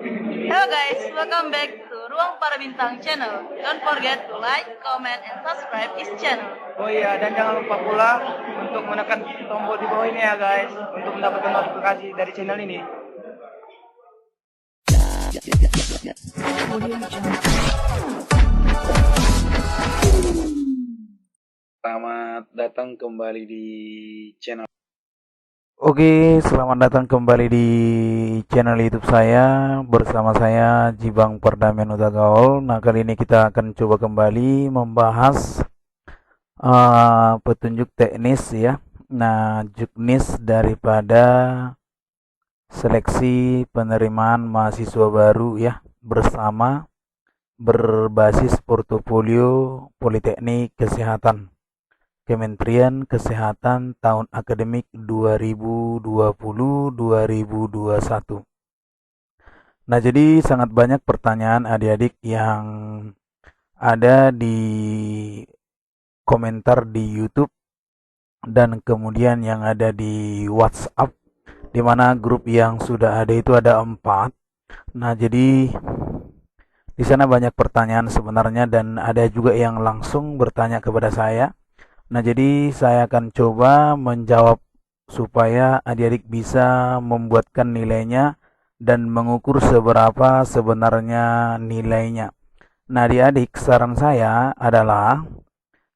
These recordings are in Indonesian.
Hello guys, welcome back to Ruang Para Bintang channel. Don't forget to like, comment, and subscribe this channel. Oh iya, dan jangan lupa pula untuk menekan tombol di bawah ini ya guys, untuk mendapatkan notifikasi dari channel ini. Selamat datang kembali di channel. Oke, selamat datang kembali di channel YouTube saya bersama saya Jibang Perdamaian Utagaol. Nah, kali ini kita akan coba kembali membahas petunjuk teknis ya. Nah, juknis daripada seleksi penerimaan mahasiswa baru ya bersama berbasis portofolio Politeknik Kesehatan. Kementerian Kesehatan tahun akademik 2020-2021. Nah, jadi sangat banyak pertanyaan adik-adik yang ada di komentar di YouTube dan kemudian yang ada di WhatsApp, di mana grup yang sudah ada itu ada 4. Nah, jadi di sana banyak pertanyaan sebenarnya dan ada juga yang langsung bertanya kepada saya. Nah, jadi saya akan coba menjawab supaya adik-adik bisa membuatkan nilainya dan mengukur seberapa sebenarnya nilainya. Nah, adik-adik, saran saya adalah,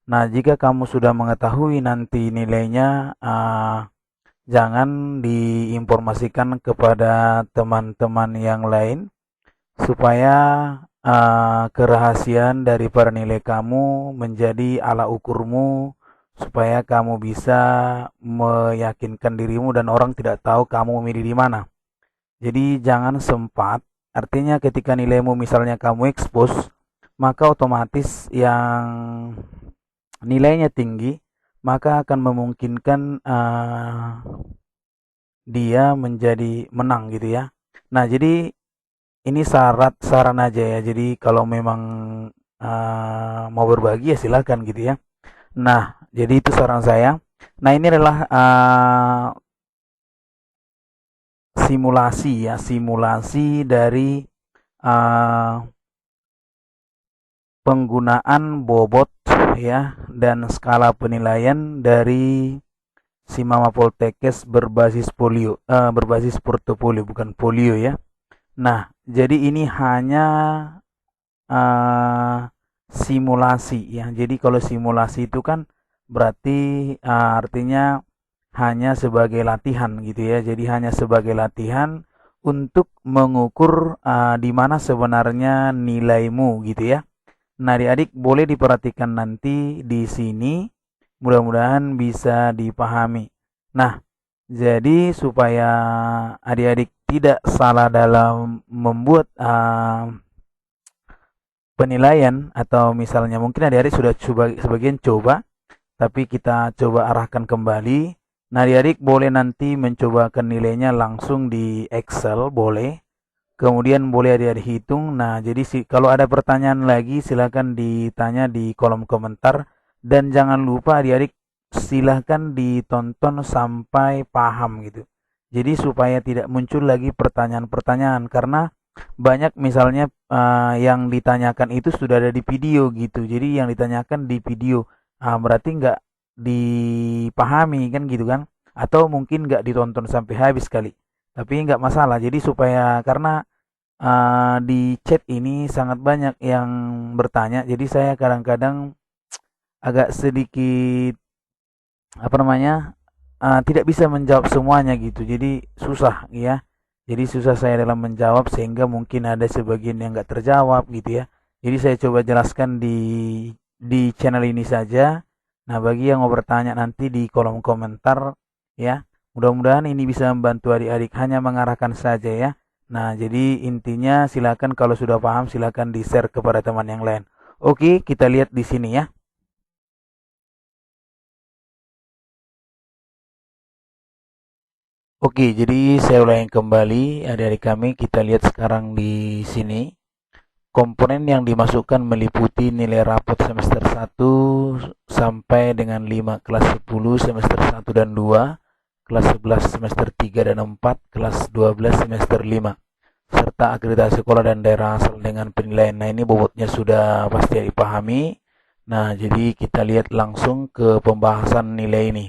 nah jika kamu sudah mengetahui nanti nilainya, jangan diinformasikan kepada teman-teman yang lain supaya kerahasiaan daripada nilai kamu menjadi ala ukurmu, supaya kamu bisa meyakinkan dirimu dan orang tidak tahu kamu memilih di mana. Jadi jangan sempat, artinya ketika nilaimu misalnya kamu expose, maka otomatis yang nilainya tinggi, maka akan memungkinkan dia menjadi menang gitu ya. Nah, jadi ini saran aja ya. Jadi kalau memang mau berbagi ya silakan gitu ya. Nah, jadi itu saran saya. Nah, ini adalah simulasi ya, simulasi dari penggunaan bobot ya dan skala penilaian dari Simama Poltekkes berbasis berbasis portofolio, bukan polio ya. Nah, jadi ini hanya simulasi ya. Jadi kalau simulasi itu kan berarti artinya hanya sebagai latihan gitu ya. Jadi hanya sebagai latihan untuk mengukur di mana sebenarnya nilaimu gitu ya. Nah, adik-adik boleh diperhatikan nanti di sini, mudah-mudahan bisa dipahami. Nah, jadi supaya adik-adik tidak salah dalam membuat penilaian, atau misalnya mungkin adik-adik sudah sebagian coba, tapi kita coba arahkan kembali. Nah, adik-adik boleh nanti mencobakan nilainya langsung di Excel, boleh. Kemudian boleh adik-adik hitung. Nah, jadi kalau ada pertanyaan lagi silakan ditanya di kolom komentar. Dan jangan lupa adik-adik silahkan ditonton sampai paham gitu. Jadi supaya tidak muncul lagi pertanyaan-pertanyaan, karena banyak misalnya yang ditanyakan itu sudah ada di video gitu. Jadi yang ditanyakan di video berarti nggak dipahami kan gitu kan, atau mungkin nggak ditonton sampai habis kali. Tapi nggak masalah. Jadi supaya, karena di chat ini sangat banyak yang bertanya, jadi saya kadang-kadang agak sedikit tidak bisa menjawab semuanya gitu. Jadi susah ya. Jadi susah saya dalam menjawab, sehingga mungkin ada sebagian yang nggak terjawab gitu ya. Jadi saya coba jelaskan di channel ini saja. Nah, bagi yang mau bertanya nanti di kolom komentar ya. Mudah-mudahan ini bisa membantu adik-adik, hanya mengarahkan saja ya. Nah, jadi intinya silakan kalau sudah paham silakan di-share kepada teman yang lain. Oke, kita lihat di sini ya. Oke, jadi saya ulangi kembali adik-adik kami, kita lihat sekarang di sini. Komponen yang dimasukkan meliputi nilai rapot semester 1 sampai dengan 5, kelas 10 semester 1 dan 2, kelas 11 semester 3 dan 4, kelas 12 semester 5. serta akreditasi sekolah dan daerah asal dengan penilaian. Nah, ini bobotnya sudah pasti dipahami. Nah, jadi kita lihat langsung ke pembahasan nilai ini.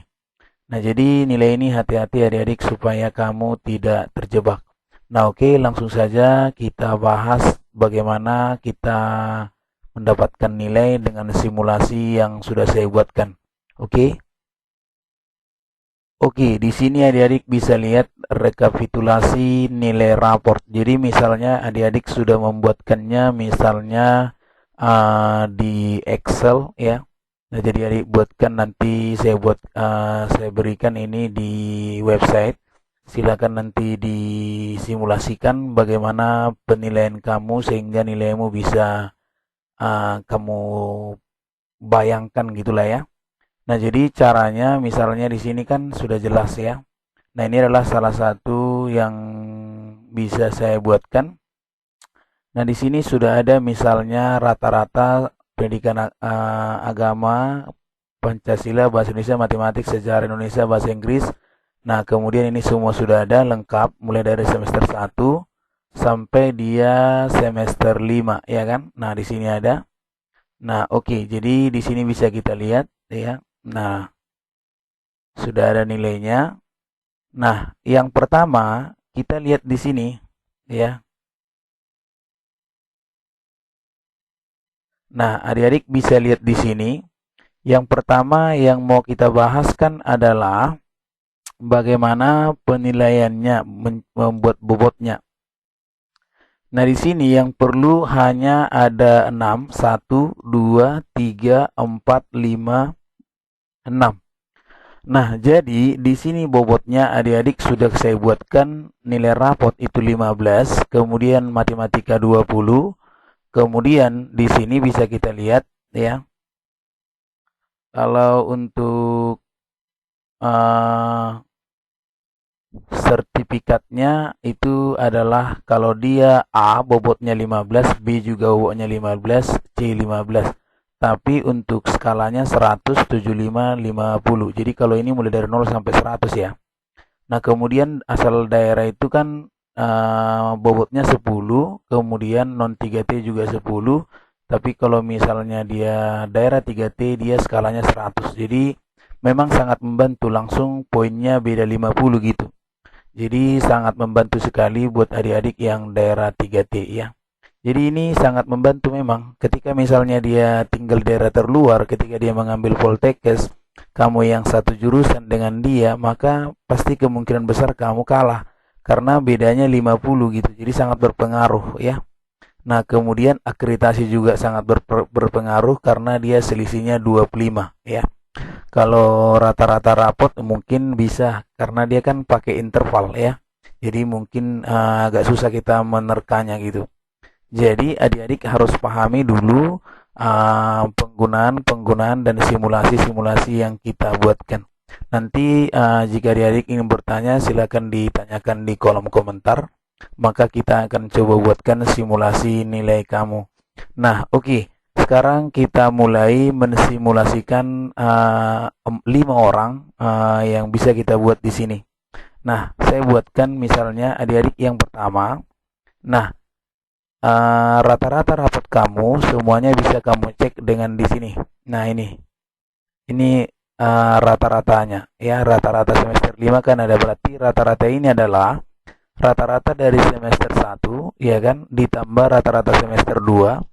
Nah, jadi nilai ini hati-hati adik-adik supaya kamu tidak terjebak. Nah, oke, langsung saja kita bahas bagaimana kita mendapatkan nilai dengan simulasi yang sudah saya buatkan. Oke. Oke, di sini adik-adik bisa lihat rekapitulasi nilai raport. Jadi misalnya adik-adik sudah membuatkannya misalnya di Excel ya. Nah, jadi adik buatkan, nanti saya berikan ini di website. Silakan nanti disimulasikan bagaimana penilaian kamu sehingga nilaimu bisa kamu bayangkan gitulah ya. Nah, jadi caranya misalnya di sini kan sudah jelas ya. Nah, ini adalah salah satu yang bisa saya buatkan. Nah, di sini sudah ada misalnya rata-rata pendidikan agama, Pancasila, Bahasa Indonesia, Matematik, Sejarah Indonesia, Bahasa Inggris. Nah, kemudian ini semua sudah ada lengkap mulai dari semester 1 sampai dia semester 5 ya kan. Nah, di sini ada. Nah, oke. Jadi di sini bisa kita lihat ya. Nah, sudah ada nilainya. Nah, yang pertama kita lihat di sini ya. Nah, adik-adik bisa lihat di sini. Yang pertama yang mau kita bahaskan adalah bagaimana penilaiannya, membuat bobotnya. Nah, di sini yang perlu hanya ada 6, 1, 2, 3, 4, 5, 6. Nah, jadi di sini bobotnya adik-adik sudah saya buatkan nilai raport itu 15, kemudian matematika 20, kemudian di sini bisa kita lihat ya. Kalau untuk sertifikatnya itu adalah kalau dia A bobotnya 15, B juga bobotnya 15, C 15. Tapi untuk skalanya 100, 75, 50. Jadi kalau ini mulai dari 0 sampai 100 ya. Nah, kemudian asal daerah itu kan bobotnya 10, kemudian non 3T juga 10. Tapi kalau misalnya dia daerah 3T, dia skalanya 100. Jadi memang sangat membantu, langsung poinnya beda 50 gitu. Jadi sangat membantu sekali buat adik-adik yang daerah 3T ya. Jadi ini sangat membantu memang. Ketika misalnya dia tinggal di daerah terluar, ketika dia mengambil Poltekkes, kamu yang satu jurusan dengan dia, maka pasti kemungkinan besar kamu kalah. Karena bedanya 50 gitu. Jadi sangat berpengaruh ya. Nah, kemudian akreditasi juga sangat berpengaruh karena dia selisihnya 25 ya. Kalau rata-rata rapot mungkin bisa karena dia kan pakai interval ya. Jadi mungkin agak susah kita menerkanya gitu. Jadi adik-adik harus pahami dulu penggunaan dan simulasi-simulasi yang kita buatkan. Nanti jika adik-adik ingin bertanya silakan ditanyakan di kolom komentar. Maka kita akan coba buatkan simulasi nilai kamu. Nah, oke. Sekarang kita mulai mensimulasikan 5 orang yang bisa kita buat di sini. Nah, saya buatkan misalnya adik-adik yang pertama. Nah, rata-rata rapot kamu semuanya bisa kamu cek dengan di sini. Nah, ini rata-ratanya ya, rata-rata semester 5 kan ada, berarti rata-rata ini adalah rata-rata dari semester 1 ya kan, ditambah rata-rata semester 2,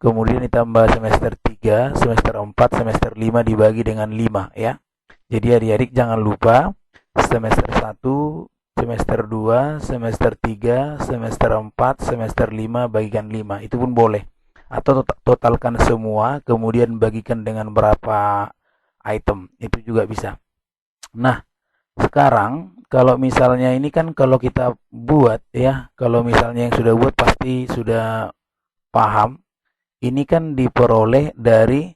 kemudian ditambah semester 3, semester 4, semester 5 dibagi dengan 5 ya. Jadi adik-adik jangan lupa semester 1, semester 2, semester 3, semester 4, semester 5 bagikan 5. Itu pun boleh. Atau totalkan semua kemudian bagikan dengan berapa item. Itu juga bisa. Nah, sekarang kalau misalnya ini kan kalau kita buat ya, kalau misalnya yang sudah buat pasti sudah paham. Ini kan diperoleh dari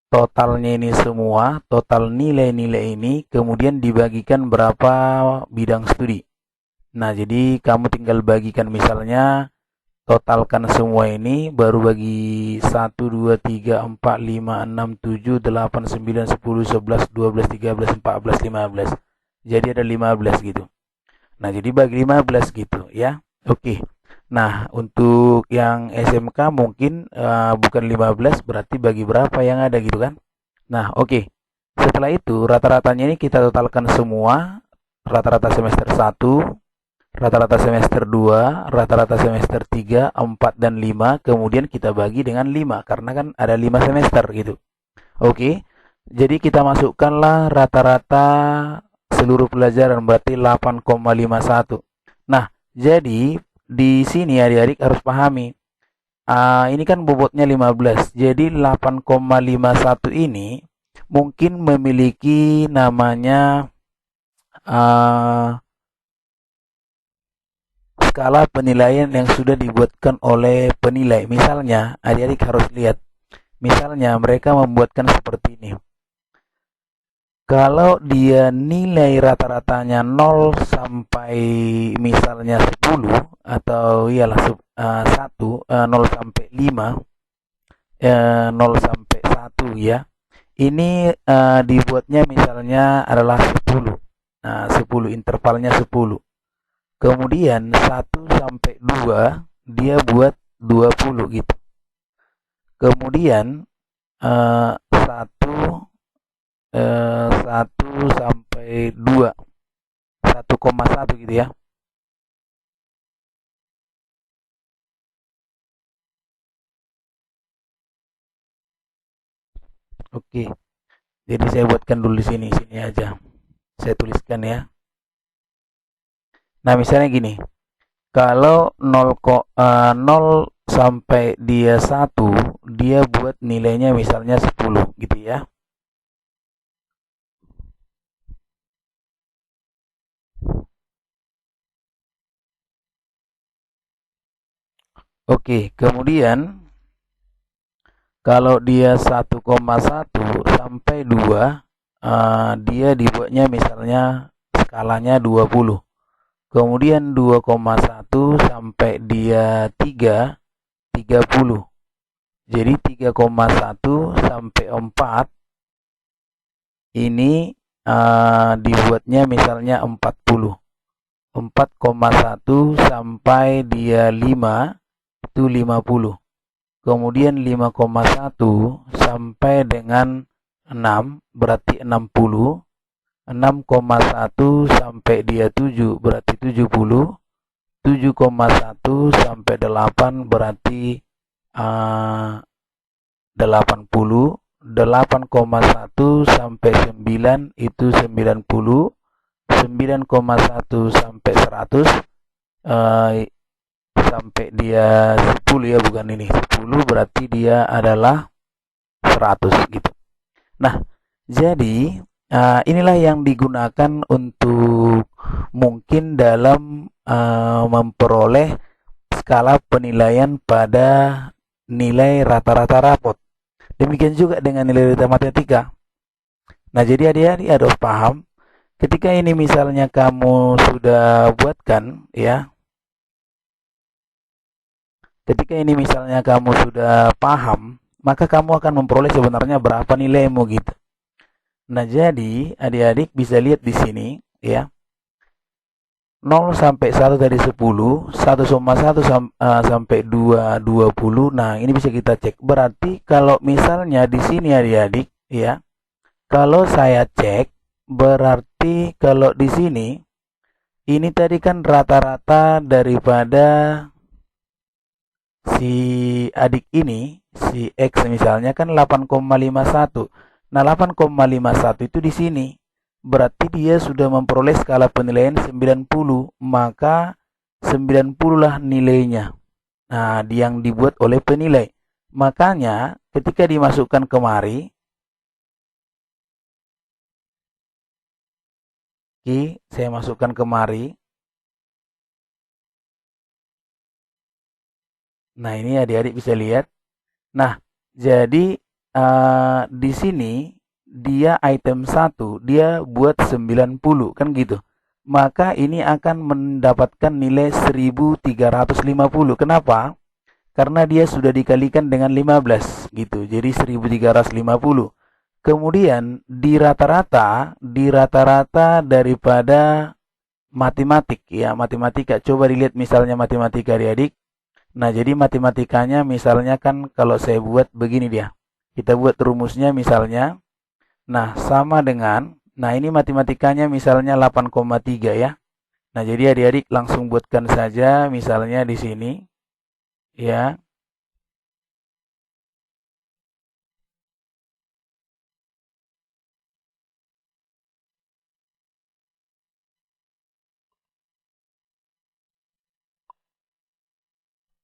totalnya ini semua, total nilai-nilai ini kemudian dibagikan berapa bidang studi. Nah, jadi kamu tinggal bagikan misalnya totalkan semua ini baru bagi 1, 2, 3, 4, 5, 6, 7, 8, 9, 10, 11, 12, 13, 14, 15. Jadi ada 15 gitu. Nah, jadi bagi 15 gitu ya. Oke. Nah, untuk yang SMK mungkin bukan 15, berarti bagi berapa yang ada gitu kan. Nah, oke. Setelah itu, rata-ratanya ini kita totalkan semua. Rata-rata semester 1, rata-rata semester 2, rata-rata semester 3, 4, dan 5. Kemudian kita bagi dengan 5, karena kan ada 5 semester gitu. Oke, jadi kita masukkanlah rata-rata seluruh pelajaran, berarti 8,51. Nah, jadi di sini adik-adik harus pahami, ini kan bobotnya 15, jadi 8,51 ini mungkin memiliki namanya skala penilaian yang sudah dibuatkan oleh penilai. Misalnya, adik-adik harus lihat, misalnya mereka membuatkan seperti ini. Kalau dia nilai rata-ratanya 0 sampai misalnya 10 atau iyalah 1, 0 sampai 5, 0 sampai 1 ya. Ini dibuatnya misalnya adalah 10. Nah, 10 intervalnya 10. Kemudian 1 sampai 2 dia buat 20 gitu. Kemudian 1 sampai 2, 1,1 gitu ya. Oke, jadi saya buatkan dulu di sini aja. Saya tuliskan ya. Nah, misalnya gini. Kalau 0 sampai dia 1, dia buat nilainya misalnya 10 gitu ya. Oke, kemudian kalau dia 1,1 sampai 2, dia dibuatnya misalnya skalanya 20. Kemudian 2,1 sampai dia 3, 30. Jadi 3,1 sampai 4 ini dibuatnya misalnya 40. 4,1 sampai dia 5 itu 50. Kemudian 5,1 sampai dengan 6 berarti 60. 6,1 sampai dia 7 berarti 70. 7,1 sampai 8 berarti 80. 8,1 sampai 9 itu 90. 9,1 sampai 100 sampai dia 10 ya, bukan ini 10 berarti dia adalah 100 gitu. Nah, jadi inilah yang digunakan untuk mungkin dalam memperoleh skala penilaian pada nilai rata-rata rapot. Demikian juga dengan nilai rata matematika. Nah, jadi adik-adik harus paham, ketika ini misalnya kamu sudah buatkan ya, ketika ini misalnya kamu sudah paham, maka kamu akan memperoleh sebenarnya berapa nilaimu gitu. Nah, jadi adik-adik bisa lihat di sini ya. 0 sampai 1 dari 10, 1,1 sampai 2, 20. Nah, ini bisa kita cek. Berarti kalau misalnya di sini adik-adik ya, kalau saya cek, berarti kalau di sini ini tadi kan rata-rata daripada si adik ini, si X misalnya kan 8,51. Nah, 8,51 itu di sini. Berarti dia sudah memperoleh skala penilaian 90, maka 90 lah nilainya. Nah, yang dibuat oleh penilai. Makanya ketika dimasukkan kemari, oke, saya masukkan kemari. Nah, ini adik-adik bisa lihat. Nah, jadi di sini dia item 1, dia buat 90 kan gitu. Maka ini akan mendapatkan nilai 1350. Kenapa? Karena dia sudah dikalikan dengan 15 gitu. Jadi 1350. Kemudian di rata-rata daripada matematik ya, matematika. Coba dilihat misalnya matematika adik-adik. Nah, jadi matematikanya misalnya kan kalau saya buat begini dia. Kita buat rumusnya misalnya. Nah, sama dengan, nah ini matematikanya misalnya 8,3 ya. Nah, jadi adik-adik langsung buatkan saja misalnya di sini ya.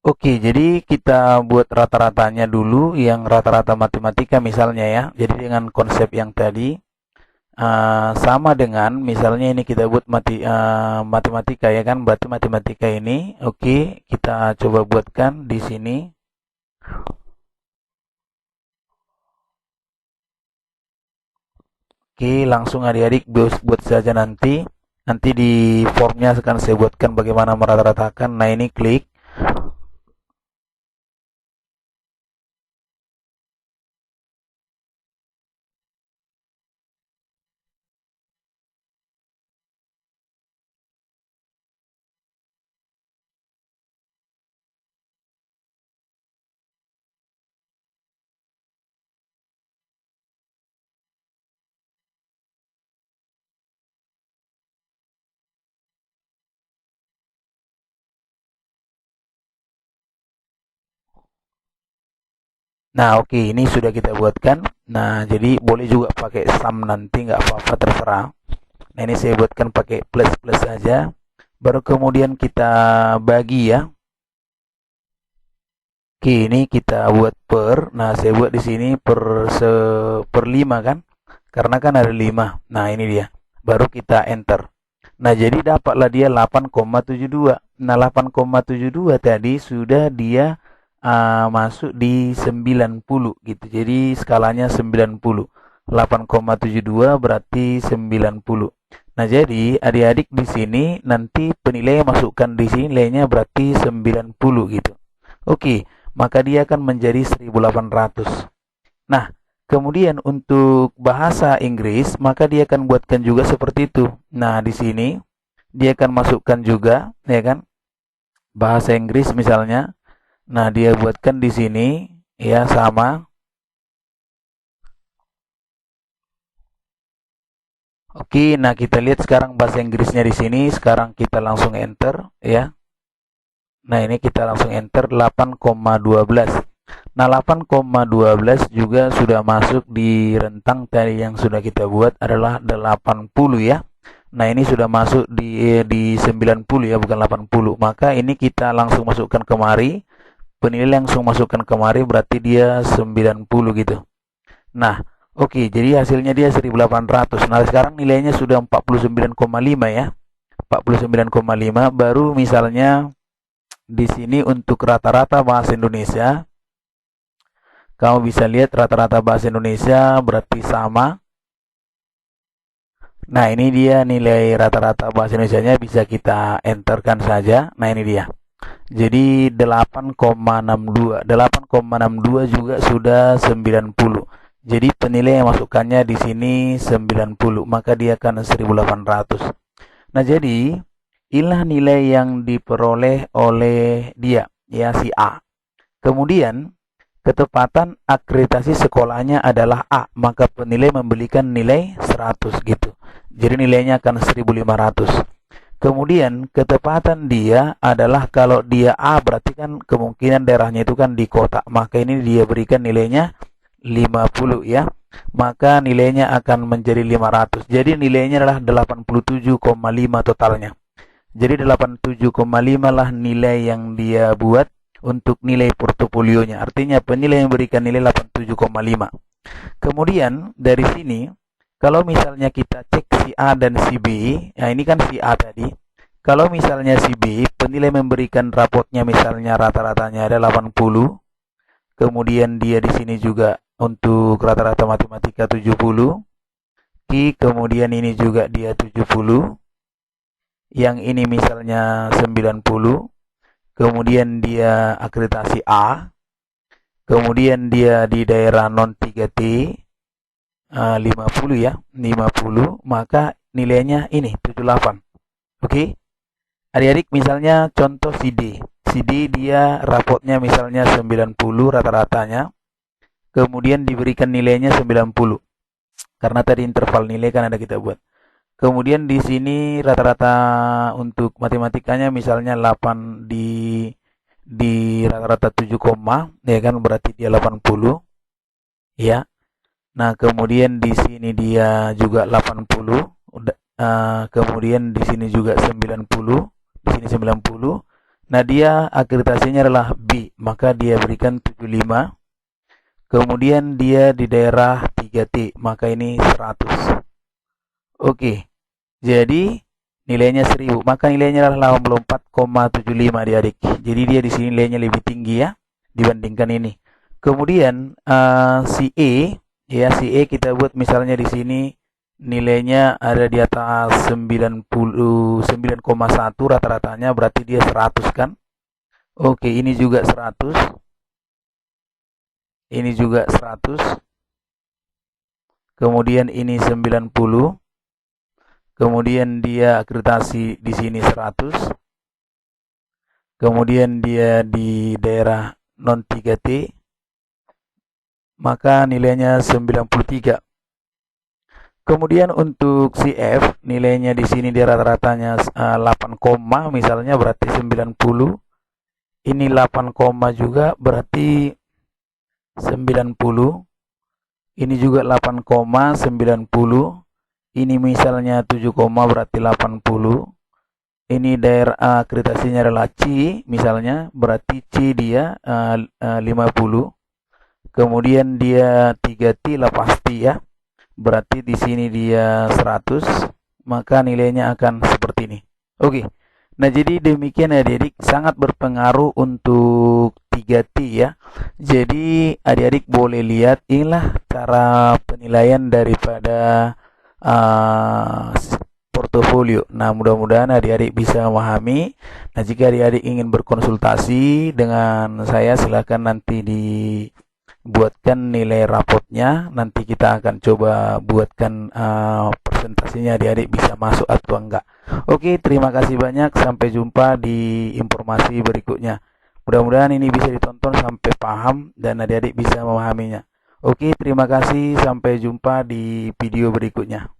Oke, jadi kita buat rata-ratanya dulu yang rata-rata matematika misalnya ya. Jadi dengan konsep yang tadi sama dengan misalnya ini kita buat matematika ya kan. Berarti matematika ini oke, kita coba buatkan di sini. Oke, langsung adik-adik buat saja nanti. Nanti di formnya akan saya buatkan bagaimana merata-ratakan. Nah, ini klik. Nah, oke, ini sudah kita buatkan. Nah, jadi boleh juga pakai sum nanti, nggak apa-apa, terserah. Nah, ini saya buatkan pakai plus-plus saja. Baru kemudian kita bagi ya. Oke, ini kita buat per. Nah, saya buat di sini per 5 kan? Karena kan ada 5. Nah, ini dia. Baru kita enter. Nah, jadi dapatlah dia 8,72. Nah, 8,72 tadi sudah dia masuk di 90 gitu. Jadi skalanya 90. 8,72 berarti 90. Nah, jadi adik-adik di sini nanti penilaian masukkan di sini nilainya berarti 90 gitu. Oke, maka dia akan menjadi 1800. Nah, kemudian untuk bahasa Inggris, maka dia akan buatkan juga seperti itu. Nah, di sini dia akan masukkan juga, ya kan? Bahasa Inggris misalnya. Nah, dia buatkan di sini ya sama. Oke, nah kita lihat sekarang bahasa Inggrisnya di sini. Sekarang kita langsung enter ya. Nah, ini kita langsung enter 8,12. Nah, 8,12 juga sudah masuk di rentang tadi yang sudah kita buat adalah 80 ya. Nah, ini sudah masuk di 90 ya, bukan 80. Maka ini kita langsung masukkan kemari. Penilaian langsung masukkan kemari berarti dia 90 gitu. Nah, oke, jadi hasilnya dia 1800. Nah, sekarang nilainya sudah 49,5 ya. 49,5 baru misalnya di sini untuk rata-rata bahasa Indonesia. Kamu bisa lihat rata-rata bahasa Indonesia berarti sama. Nah, ini dia nilai rata-rata bahasa Indonesianya, bisa kita enterkan saja. Nah, ini dia. Jadi 8,62. 8,62 juga sudah 90. Jadi penilaian masukannya di sini 90, maka dia akan 1800. Nah, jadi inilah nilai yang diperoleh oleh dia, ya si A. Kemudian ketepatan akreditasi sekolahnya adalah A, maka penilai memberikan nilai 100 gitu. Jadi nilainya akan 1500. Kemudian ketepatan dia adalah kalau dia A berarti kan kemungkinan daerahnya itu kan di kota, maka ini dia berikan nilainya 50 ya. Maka nilainya akan menjadi 500. Jadi nilainya adalah 87,5 totalnya. Jadi 87,5 lah nilai yang dia buat untuk nilai portofolionya. Artinya penilai yang berikan nilai 87,5. Kemudian dari sini kalau misalnya kita cek si A dan si B, nah ini kan si A tadi. Kalau misalnya si B, penilai memberikan rapotnya misalnya rata-ratanya ada 80. Kemudian dia di sini juga untuk rata-rata matematika 70. Kemudian ini juga dia 70. Yang ini misalnya 90. Kemudian dia akreditasi A. Kemudian dia di daerah non 3T 50 ya, 50, maka nilainya ini 78. Oke. Adik-adik misalnya contoh si D. CD dia rapotnya misalnya 90 rata-ratanya, kemudian diberikan nilainya 90. Karena tadi interval nilai kan ada kita buat. Kemudian di sini rata-rata untuk matematikanya misalnya 8 di rata-rata 7, ya kan, berarti dia 80 ya. Nah, kemudian di sini dia juga 80, kemudian di sini juga 90, di sini 90. Nah, dia akreditasinya adalah B, maka dia berikan 75. Kemudian dia di daerah 3T, maka ini 100. Oke, jadi nilainya 1000, maka nilainya adalah 84,75 adik-adik. Jadi dia di sini nilainya lebih tinggi ya dibandingkan ini. Kemudian si E, ya si E kita buat misalnya di sini nilainya ada di atas 99,1 rata-ratanya, berarti dia 100 kan? Oke, ini juga 100. Ini juga 100. Kemudian ini 90. Kemudian dia akreditasi di sini 100. Kemudian dia di daerah non 3T, maka nilainya 93. Kemudian untuk si F, nilainya di sini dia rata-ratanya 8, misalnya berarti 90. Ini 8, juga berarti 90. Ini juga 8,90. Ini misalnya 7, berarti 80. Ini daerah akreditasinya adalah C, misalnya berarti C dia 50. Kemudian dia 3T lah pasti ya. Berarti di sini dia 100, maka nilainya akan seperti ini. Oke. Nah, jadi demikian adik-adik, sangat berpengaruh untuk 3T ya. Jadi adik-adik boleh lihat inilah cara penilaian daripada portofolio. Nah, mudah-mudahan adik-adik bisa memahami. Nah, jika adik-adik ingin berkonsultasi dengan saya, silakan nanti dibuatkan nilai rapotnya. Nanti kita akan coba buatkan presentasinya, adik-adik bisa masuk atau enggak. Oke, terima kasih banyak. Sampai jumpa di informasi berikutnya. Mudah-mudahan ini bisa ditonton sampai paham dan adik-adik bisa memahaminya. Oke, terima kasih. Sampai jumpa di video berikutnya.